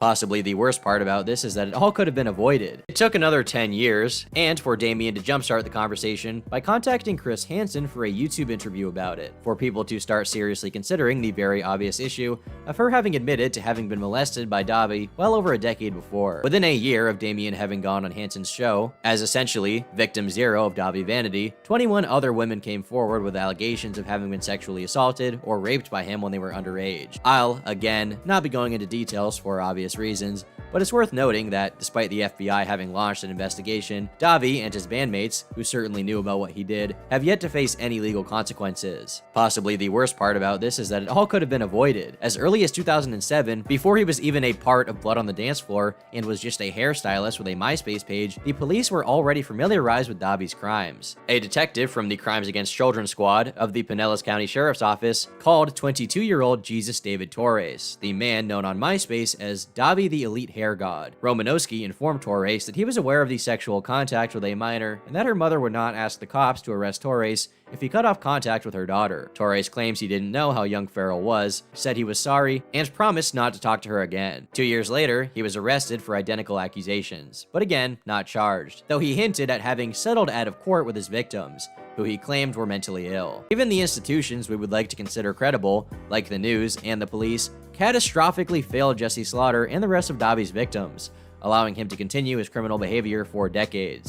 Possibly the worst part about this is that it all could have been avoided. It took another 10 years, and for Damien to jumpstart the conversation by contacting Chris Hansen for a YouTube interview about it, for people to start seriously considering the very obvious issue of her having admitted to having been molested by Dahvie well over a decade before. Within a year of Damien having gone on Hansen's show, as essentially victim zero of Dahvie Vanity, 21 other women came forward with allegations of having been sexually assaulted or raped by him when they were underage. I'll, again, not be going into details for obvious reasons, but it's worth noting that despite the FBI having launched an investigation, Dahvie and his bandmates, who certainly knew about what he did, have yet to face any legal consequences. Possibly the worst part about this is that it all could have been avoided. As early as 2007, before he was even a part of Blood on the Dance Floor and was just a hairstylist with a MySpace page, the police were already familiarized with Dahvie's crimes. A detective from the Crimes Against Children Squad of the Pinellas County Sheriff's Office called 22-year-old Jesus David Torres, the man known on MySpace as Dahvie the Elite Hair God. Romanowski informed Torres that he was aware of the sexual contact with a minor and that her mother would not ask the cops to arrest Torres if he cut off contact with her daughter. Torres claims he didn't know how young Farrell was, said he was sorry, and promised not to talk to her again. 2 years later, he was arrested for identical accusations, but again, not charged, though he hinted at having settled out of court with his victims, who he claimed were mentally ill. Even the institutions we would like to consider credible, like the news and the police, catastrophically failed Jesse Slaughter and the rest of Dahvie's victims, allowing him to continue his criminal behavior for decades.